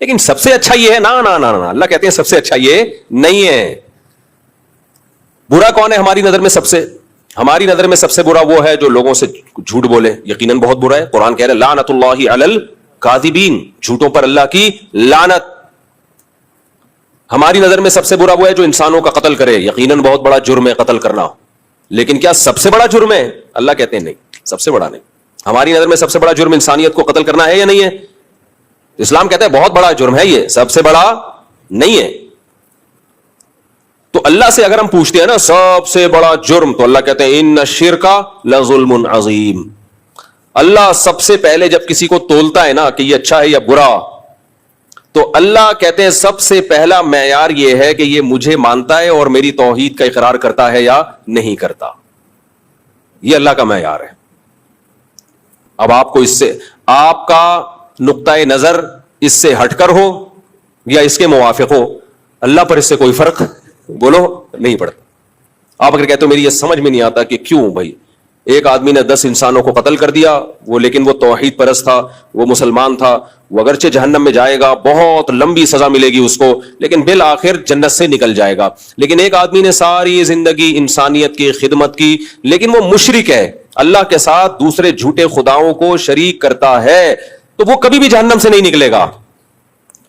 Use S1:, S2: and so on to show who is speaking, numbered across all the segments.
S1: لیکن سب سے اچھا یہ ہے نا نا نا نا، اللہ کہتے ہیں سب سے اچھا یہ نہیں ہے. برا کون ہے ہماری نظر میں؟ ہماری نظر میں سب سے برا وہ ہے جو لوگوں سے جھوٹ بولے. یقیناً بہت برا ہے. قرآن کہہ رہا ہے لعنت اللہ علی الکاذبین، جھوٹوں پر اللہ کی لعنت. ہماری نظر میں سب سے برا وہ ہے جو انسانوں کا قتل کرے. یقیناً بہت بڑا جرم ہے قتل کرنا، لیکن کیا سب سے بڑا جرم ہے؟ اللہ کہتے ہیں نہیں، سب سے بڑا نہیں. ہماری نظر میں سب سے بڑا جرم انسانیت کو قتل کرنا ہے یا نہیں ہے؟ اسلام کہتا ہے بہت بڑا جرم ہے، یہ سب سے بڑا نہیں ہے. تو اللہ سے اگر ہم پوچھتے ہیں نا سب سے بڑا جرم، تو اللہ کہتے ہیں ان الشرک لظلم عظیم. اللہ سب سے پہلے جب کسی کو تولتا ہے نا کہ یہ اچھا ہے یا برا، تو اللہ کہتے ہیں سب سے پہلا معیار یہ ہے کہ یہ مجھے مانتا ہے اور میری توحید کا اقرار کرتا ہے یا نہیں کرتا. یہ اللہ کا معیار ہے. اب آپ کو اس سے آپ کا نقطۂ نظر اس سے ہٹ کر ہو یا اس کے موافق ہو، اللہ پر اس سے کوئی فرق بولو نہیں پڑتا. آپ اگر کہتے ہو میری یہ سمجھ میں نہیں آتا کہ کیوں بھائی ایک آدمی نے 10 انسانوں کو قتل کر دیا، لیکن وہ توحید پرست تھا، وہ مسلمان تھا، وہ اگرچہ جہنم میں جائے گا، بہت لمبی سزا ملے گی اس کو، لیکن بالآخر جنت سے نکل جائے گا. لیکن ایک آدمی نے ساری زندگی انسانیت کی خدمت کی، لیکن وہ مشرک ہے، اللہ کے ساتھ دوسرے جھوٹے خداؤں کو شریک کرتا ہے، تو وہ کبھی بھی جہنم سے نہیں نکلے گا.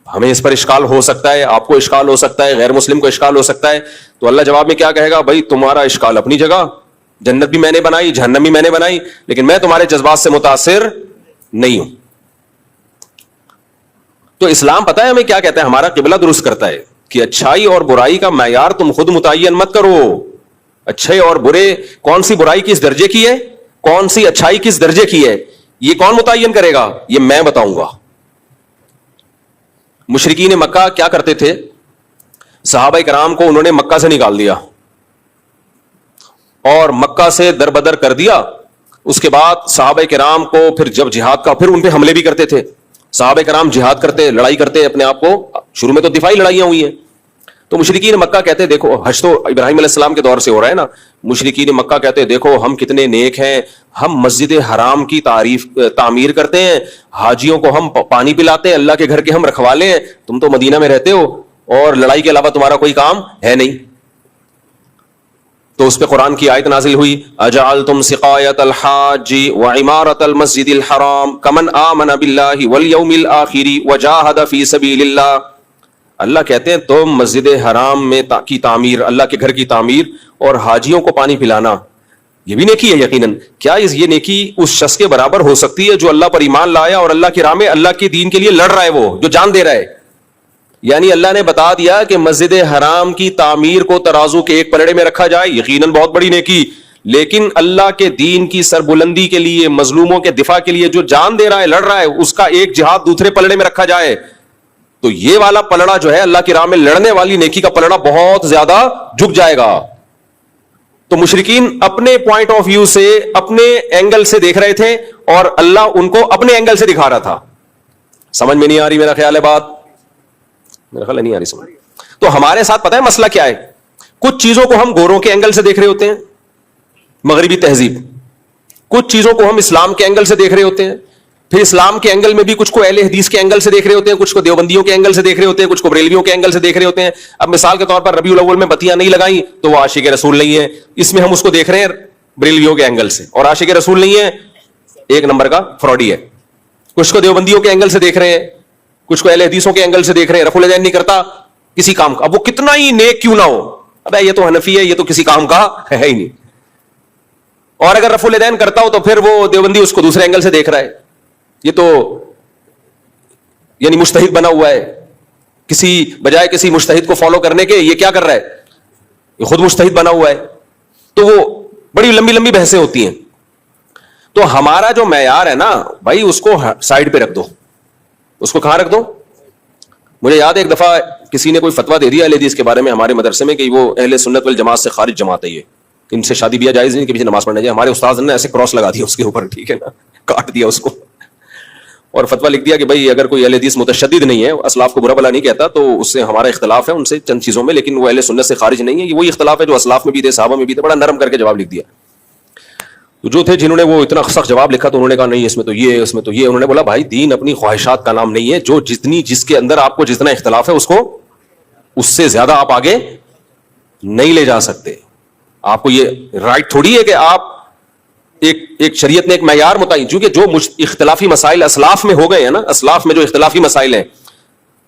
S1: ہمیں اس پر اشکال ہو سکتا ہے، آپ کو اشکال ہو سکتا ہے، غیر مسلم کو اشکال ہو سکتا ہے. تو اللہ جواب میں کیا کہے گا؟ بھائی تمہارا اشکال اپنی جگہ، جنت بھی میں نے بنائی، جہنم بھی میں نے بنائی، لیکن میں تمہارے جذبات سے متاثر نہیں ہوں. تو اسلام پتہ ہے ہمیں کیا کہتا ہے؟ ہمارا قبلہ درست کرتا ہے کہ اچھائی اور برائی کا معیار تم خود متعین مت کرو. اچھے اور برے، کون سی برائی کس درجے کی ہے، کون سی اچھائی کس درجے کی ہے، یہ کون متعین کرے گا؟ یہ میں بتاؤں گا. مشرکین مکہ کیا کرتے تھے؟ صحابہ کرام کو انہوں نے مکہ سے نکال دیا اور مکہ سے در بدر کر دیا. اس کے بعد صحابہ کرام کو پھر جب جہاد کا، پھر ان پہ حملے بھی کرتے تھے. صحابہ کرام جہاد کرتے، لڑائی کرتے اپنے آپ کو، شروع میں تو دفاعی لڑائیاں ہوئی ہیں. تو مشرکین مکہ کہتے دیکھو، حج تو ابراہیم علیہ السلام کے دور سے ہو رہا ہے نا. مشرکین مکہ کہتے دیکھو ہم کتنے نیک ہیں، ہم مسجد حرام کی تعمیر کرتے ہیں، حاجیوں کو ہم پانی پلاتے ہیں، اللہ کے گھر کے ہم رکھوالے ہیں، تم تو مدینہ میں رہتے ہو اور لڑائی کے علاوہ تمہارا کوئی کام ہے نہیں. تو اس پہ قرآن کی آیت نازل ہوئی اجعلتم سقایۃ الحاج وعمارۃ المسجد الحرام کمن آمن باللہ والیوم الآخر وجاہد فی سبیل اللہ. اللہ کہتے ہیں تم مسجد حرام میں کی تعمیر، اللہ کے گھر کی تعمیر اور حاجیوں کو پانی پلانا، یہ بھی نیکی ہے. یقیناً کیا یہ نیکی اس شخص کے برابر ہو سکتی ہے جو اللہ پر ایمان لایا اور اللہ کی راہ میں اللہ کے دین کے لیے لڑ رہا ہے، وہ جو جان دے رہا ہے؟ یعنی اللہ نے بتا دیا کہ مسجد حرام کی تعمیر کو ترازو کے ایک پلڑے میں رکھا جائے، یقیناً بہت بڑی نیکی. لیکن اللہ کے دین کی سربلندی کے لیے، مظلوموں کے دفاع کے لیے جو جان دے رہا ہے، لڑ رہا ہے، اس کا ایک جہاد دوسرے پلڑے میں رکھا جائے، تو یہ والا پلڑا جو ہے اللہ کی راہ میں لڑنے والی نیکی کا پلڑا بہت زیادہ جھک جائے گا. تو مشرکین اپنے پوائنٹ آف ویو سے، اپنے اینگل سے دیکھ رہے تھے اور اللہ ان کو اپنے اینگل سے دکھا رہا تھا. سمجھ میں نہیں آ رہی میرا خیال ہے بات؟ میرا خیال نہیں آ رہی سمجھ. تو ہمارے ساتھ پتہ ہے مسئلہ کیا ہے؟ کچھ چیزوں کو ہم گوروں کے اینگل سے دیکھ رہے ہوتے ہیں، مغربی تہذیب، کچھ چیزوں کو ہم اسلام کے اینگل سے دیکھ رہے ہوتے ہیں، پھر اسلام کے اینگل میں بھی کچھ کو اہل حدیث کے اینگل سے دیکھ رہے ہوتے ہیں، کچھ کو دیوبندیوں کے اینگل سے دیکھ رہے ہوتے ہیں، کچھ کو بریلویوں کے اینگل سے دیکھ رہے ہوتے ہیں. اب مثال کے طور پر ربیع الاول میں بتیاں نہیں لگائیں تو وہ عاشق رسول نہیں ہے، اس میں ہم اس کو دیکھ رہے ہیں بریلویوں کے اینگل سے، اور عاشق رسول نہیں ہے، ایک نمبر کا فراڈی ہے. کچھ کو دیوبندیوں کے اینگل سے دیکھ رہے ہیں، کچھ کو اہل حدیثوں کے اینگل سے دیکھ رہے ہیں، رفع الیدین نہیں کرتا کسی کام کا، اب وہ کتنا ہی نیک کیوں نہ ہو، ابے یہ تو حنفی ہے، یہ تو کسی کام کا ہے ہی نہیں. اور اگر رفع الیدین کرتا ہو تو پھر وہ دیوبندی اس کو دوسرے اینگل سے دیکھ رہا ہے، یہ تو یعنی مجتہد بنا ہوا ہے، کسی بجائے کسی مجتہد کو فالو کرنے کے یہ کیا کر رہا ہے، یہ خود مجتہد بنا ہوا ہے. تو وہ بڑی لمبی لمبی بحثیں ہوتی ہیں. تو ہمارا جو معیار ہے نا بھائی، اس کو سائڈ پہ رکھ دو. اس کو کہاں رکھ دو؟ مجھے یاد ہے ایک دفعہ کسی نے کوئی فتویٰ دے دیا اہل حدیث کے بارے میں ہمارے مدرسے میں کہ وہ اہل سنت والجماعت سے خارج جماعت ہے، یہ ان سے شادی بیاہ جائز نہیں کہ پیچھے نماز پڑھنے جائے. ہمارے استاد نے ایسے کراس لگا دیا اس کے اوپر، ٹھیک ہے نا، کاٹ دیا اس کو اور فتویٰ لکھ دیا کہ بھائی اگر کوئی اہل حدیث متشدد نہیں ہے، اسلاف کو برا بلا نہیں کہتا، تو اس سے ہمارا اختلاف ہے ان سے چند چیزوں میں، لیکن وہ اہل سنت سے خارج نہیں ہے. یہ وہی اختلاف ہے جو اسلاف میں بھی تھے، صحابہ میں بھی تھے. بڑا نرم کر کے جواب لکھ دیا. جو تھے جنہوں نے وہ اتنا سخت جواب لکھا تو انہوں نے کہا نہیں اس میں تو یہ، اس میں تو یہ. انہوں نے بولا بھائی دین اپنی خواہشات کا نام نہیں ہے. جو جس کے اندر آپ کو جتنا اختلاف ہے اس سے زیادہ آپ آگے نہیں لے جا سکتے. آپ کو یہ رائٹ تھوڑی ہے کہ آپ ایک شریعت نے ایک معیار متعین، چونکہ جو اختلافی مسائل اسلاف میں ہو گئے ہیں نا، اسلاف میں جو اختلافی مسائل ہیں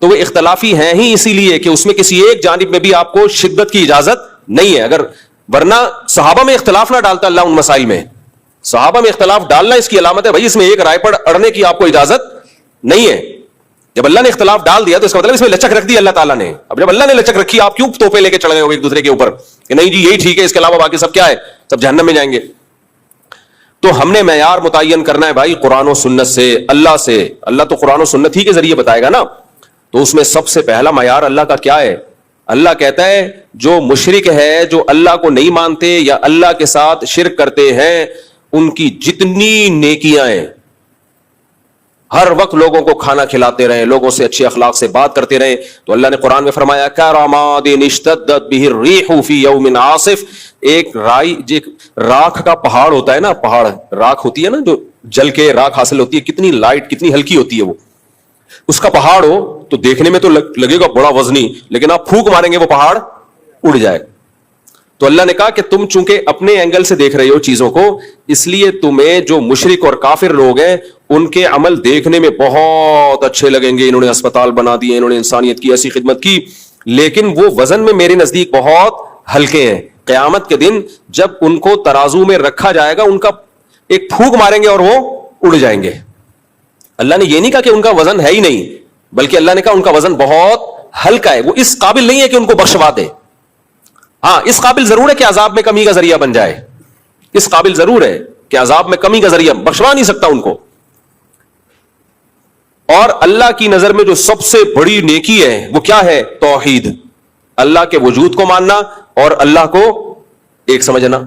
S1: تو وہ اختلافی ہیں ہی اسی لیے کہ اس میں کسی ایک جانب میں بھی آپ کو شدت کی اجازت نہیں ہے. اگر ورنہ صحابہ میں اختلاف نہ ڈالتا اللہ ان مسائل میں. صحابہ میں اختلاف ڈالنا اس کی علامت ہے بھائی اس میں ایک رائے پر اڑنے کی آپ کو اجازت نہیں ہے. جب اللہ نے اختلاف ڈال دیا تو اس کا مطلب اس میں لچک رکھ دی اللہ تعالیٰ نے. اب جب اللہ نے لچک رکھی آپ کیوں توپے لے کے چڑھ گئے ہو ایک دوسرے کے اوپر کہ نہیں جی یہی ٹھیک ہے، اس کے علاوہ باقی سب کیا ہے، سب جہنم میں جائیں گے. تو ہم نے معیار متعین کرنا ہے بھائی قرآن و سنت سے، اللہ سے. اللہ تو قرآن و سنت ہی کے ذریعے بتائے گا نا. تو اس میں سب سے پہلا معیار اللہ کا کیا ہے؟ اللہ کہتا ہے جو مشرک ہے، جو اللہ کو نہیں مانتے یا اللہ کے ساتھ شرک کرتے ہیں، ان کی جتنی نیکیاں ہیں، ہر وقت لوگوں کو کھانا کھلاتے رہیں، لوگوں سے اچھے اخلاق سے بات کرتے رہیں. تو اللہ نے قرآن میں فرمایا کراماد اشتدت بہ الریح فی یوم عاصف. ایک راکھ کا پہاڑ ہوتا ہے نا، پہاڑ راکھ ہوتی ہے نا، جو جل کے راکھ حاصل ہوتی ہے، کتنی لائٹ کتنی ہلکی ہوتی ہے وہ. اس کا پہاڑ ہو تو دیکھنے میں تو لگے گا بڑا وزنی، لیکن آپ پھونک ماریں گے وہ پہاڑ اڑ جائے. تو اللہ نے کہا کہ تم چونکہ اپنے اینگل سے دیکھ رہے ہو چیزوں کو، اس لیے تمہیں جو مشرک اور کافر لوگ ہیں ان کے عمل دیکھنے میں بہت اچھے لگیں گے. انہوں نے اسپتال بنا دیے، انہوں نے انسانیت کی ایسی خدمت کی، لیکن وہ وزن میں میرے نزدیک بہت ہلکے ہیں. قیامت کے دن جب ان کو ترازو میں رکھا جائے گا، ان کا ایک پھونک ماریں گے اور وہ اڑ جائیں گے. اللہ نے یہ نہیں کہا کہ ان کا وزن ہے ہی نہیں، بلکہ اللہ نے کہا ان کا وزن بہت ہلکا ہے. وہ اس قابل نہیں ہے کہ ان کو بخشوا دے. ہاں اس قابل ضرور ہے کہ عذاب میں کمی کا ذریعہ بن جائے. اس قابل ضرور ہے کہ عذاب میں کمی کا ذریعہ، بخشوا نہیں سکتا ان کو. اور اللہ کی نظر میں جو سب سے بڑی نیکی ہے وہ کیا ہے؟ توحید. اللہ کے وجود کو ماننا اور اللہ کو ایک سمجھنا.